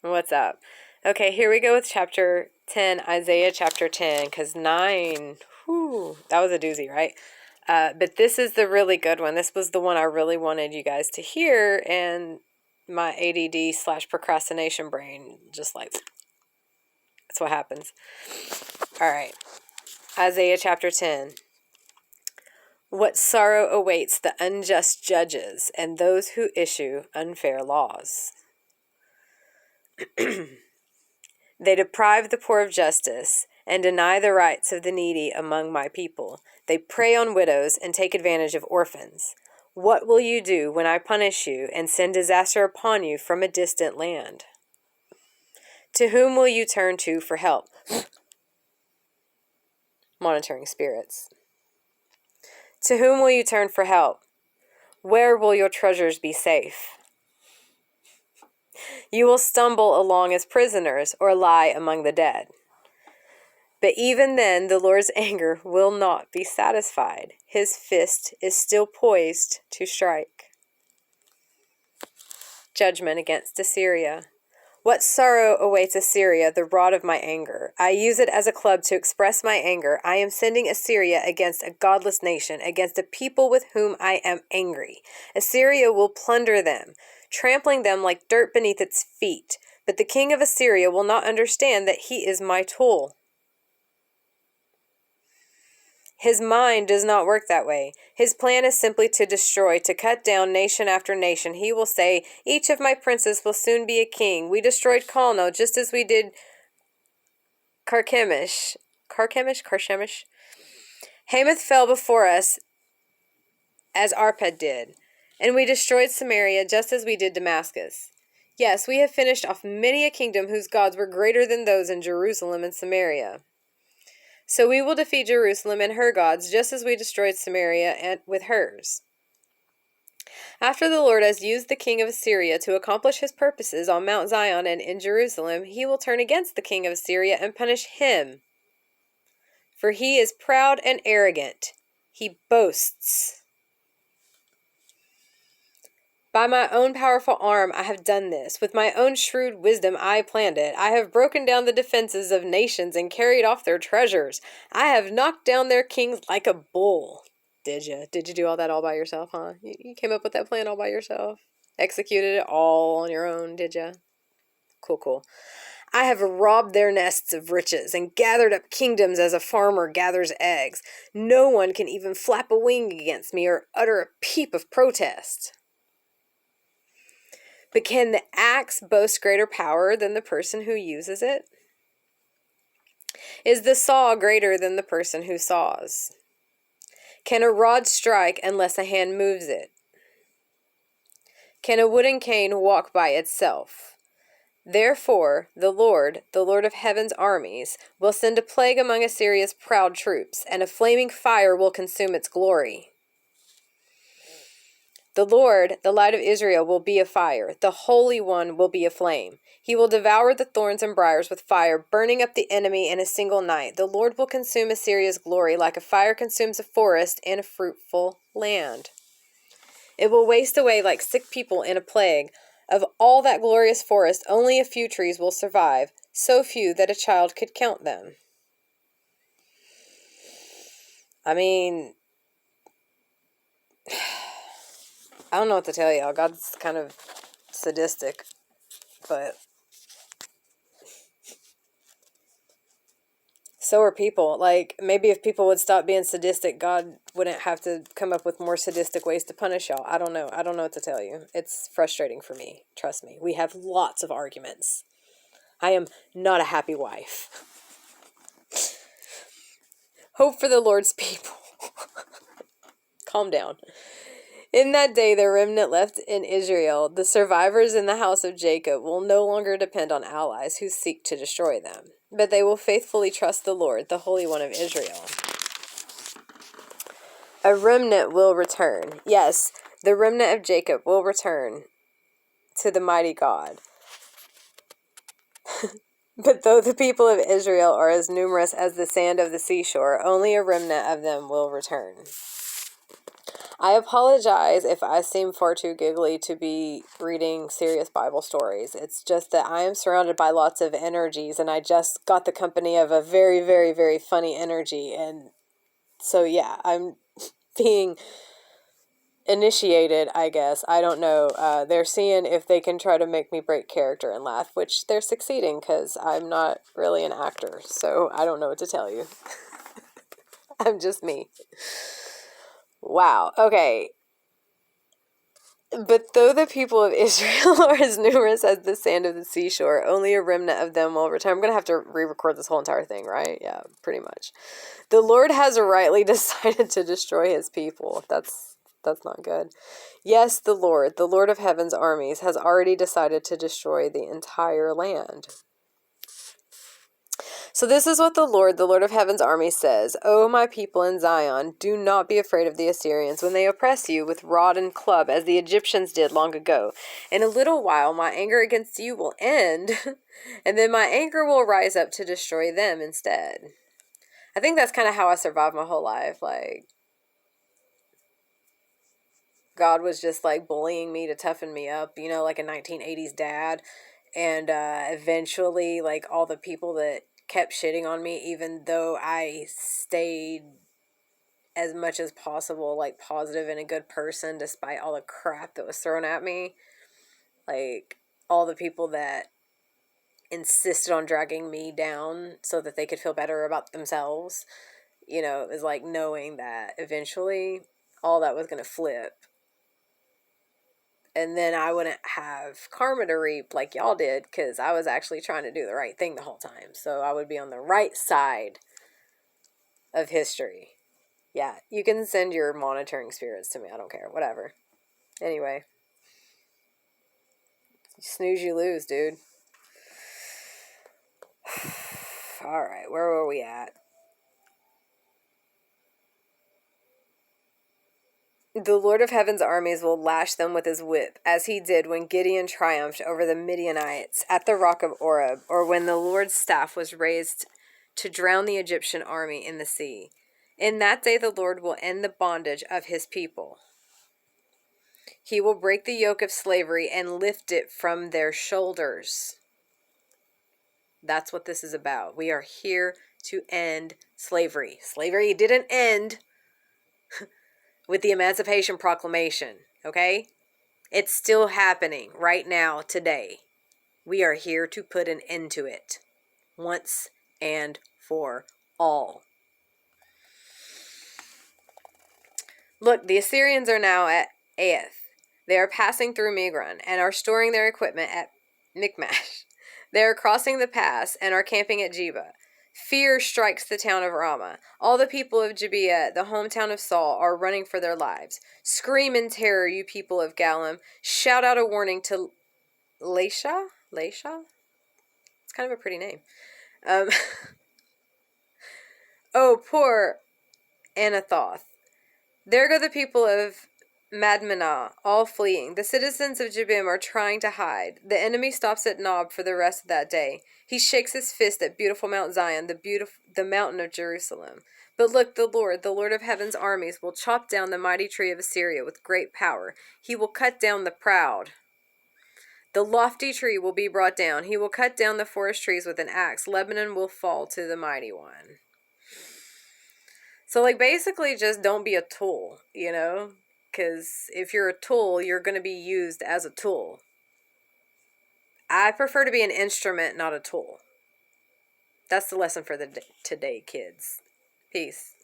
What's up? Okay, here we go with chapter 10, Isaiah chapter 10, because 9, that was a doozy, right? But this is the really good one. This was the one I really wanted you guys to hear, and my ADD/procrastination brain just like, that's what happens. All right, Isaiah chapter 10. What sorrow awaits the unjust judges and those who issue unfair laws. They deprive the poor of justice and deny the rights of the needy among my people. They prey on widows and take advantage of orphans. What will you do when I punish you and send disaster upon you from a distant land? To whom will you turn to for help? Monitoring spirits. To whom will you turn for help? Where will your treasures be safe? You will stumble along as prisoners or lie among the dead. But even then, the Lord's anger will not be satisfied. His fist is still poised to strike. Judgment against Assyria. What sorrow awaits Assyria, the rod of my anger? I use it as a club to express my anger. I am sending Assyria against a godless nation, against a people with whom I am angry. Assyria will plunder them, trampling them like dirt beneath its feet. But the king of Assyria will not understand that he is my tool. His mind does not work that way. His plan is simply to destroy, to cut down nation after nation. He will say, each of my princes will soon be a king. We destroyed Calno just as we did Carchemish. Hamath fell before us as Arpad did, and we destroyed Samaria just as we did Damascus. Yes, we have finished off many a kingdom whose gods were greater than those in Jerusalem and Samaria. So we will defeat Jerusalem and her gods, just as we destroyed Samaria and with hers. After the Lord has used the king of Assyria to accomplish his purposes on Mount Zion and in Jerusalem, he will turn against the king of Assyria and punish him. For he is proud and arrogant. He boasts. By my own powerful arm I have done this. With my own shrewd wisdom I planned it. I have broken down the defenses of nations and carried off their treasures. I have knocked down their kings like a bull. Did you? Did you do all that all by yourself, huh? You came up with that plan all by yourself? Executed it all on your own, did you? Cool. I have robbed their nests of riches and gathered up kingdoms as a farmer gathers eggs. No one can even flap a wing against me or utter a peep of protest. But can the axe boast greater power than the person who uses it? Is the saw greater than the person who saws? Can a rod strike unless a hand moves it? Can a wooden cane walk by itself? Therefore, the Lord of heaven's armies, will send a plague among Assyria's proud troops, and a flaming fire will consume its glory. The Lord, the light of Israel, will be a fire. The Holy One will be a flame. He will devour the thorns and briars with fire, burning up the enemy in a single night. The Lord will consume Assyria's glory like a fire consumes a forest and a fruitful land. It will waste away like sick people in a plague. Of all that glorious forest, only a few trees will survive, so few that a child could count them. I mean, I don't know what to tell y'all. God's kind of sadistic, but so are people. Like, maybe if people would stop being sadistic, God wouldn't have to come up with more sadistic ways to punish y'all. I don't know. I don't know what to tell you. It's frustrating for me. Trust me. We have lots of arguments. I am not a happy wife. Hope for the Lord's people. Calm down. In that day, the remnant left in Israel, the survivors in the house of Jacob, will no longer depend on allies who seek to destroy them, but they will faithfully trust the Lord, the Holy One of Israel. A remnant will return. Yes, the remnant of Jacob will return to the mighty God. But though the people of Israel are as numerous as the sand of the seashore, only a remnant of them will return. I apologize if I seem far too giggly to be reading serious Bible stories. It's just that I am surrounded by lots of energies, and I just got the company of a very, very, very funny energy. And so, yeah, I'm being initiated, I guess. I don't know. They're seeing if they can try to make me break character and laugh, which they're succeeding because I'm not really an actor. So I don't know what to tell you. I'm just me. Wow. Okay. But though the people of Israel are as numerous as the sand of the seashore, only a remnant of them will return. I'm going to have to re-record this whole entire thing, right? Yeah, pretty much. The Lord has rightly decided to destroy his people. That's not good. Yes, the Lord of heaven's armies, has already decided to destroy the entire land. So this is what the Lord of heaven's army says. O my people in Zion, do not be afraid of the Assyrians when they oppress you with rod and club, as the Egyptians did long ago. In a little while my anger against you will end, and then my anger will rise up to destroy them instead. I think that's kind of how I survived my whole life. Like, God was just like bullying me to toughen me up, you know, like a 1980s dad. And eventually, like, all the people that kept shitting on me, even though I stayed as much as possible, like, positive and a good person, despite all the crap that was thrown at me. Like, all the people that insisted on dragging me down so that they could feel better about themselves, you know, it was like knowing that eventually all that was going to flip. And then I wouldn't have karma to reap like y'all did, because I was actually trying to do the right thing the whole time. So I would be on the right side of history. Yeah, you can send your monitoring spirits to me. I don't care. Whatever. Anyway. You snooze, you lose, dude. Alright, where were we at? The Lord of Heaven's armies will lash them with his whip, as he did when Gideon triumphed over the Midianites at the rock of Oreb, or when the Lord's staff was raised to drown the Egyptian army in the sea. In that day the Lord will end the bondage of his people. He will break the yoke of slavery and lift it from their shoulders. That's what this is about. We are here to end slavery. Slavery didn't end with the Emancipation Proclamation, okay? It's still happening right now, today. We are here to put an end to it. Once and for all. Look, the Assyrians are now at Aeth. They are passing through Migron and are storing their equipment at Michmash. They are crossing the pass and are camping at Jeba. Fear strikes the town of Ramah. All the people of Gibeah, the hometown of Saul, are running for their lives. Scream in terror, you people of Gallim. Shout out a warning to Laisha? Laisha? It's kind of a pretty name. Oh, poor Anathoth. There go the people of Madmenah, all fleeing. The citizens of Jebim are trying to hide. The enemy stops at Nob for the rest of that day. He shakes his fist at beautiful Mount Zion, the mountain of Jerusalem. But look, the Lord of heaven's armies, will chop down the mighty tree of Assyria with great power. He will cut down the proud. The lofty tree will be brought down. He will cut down the forest trees with an axe. Lebanon will fall to the mighty one. So, like, basically just don't be a tool, you know? Because if you're a tool, you're going to be used as a tool. I prefer to be an instrument, not a tool. That's the lesson for today, kids. Peace.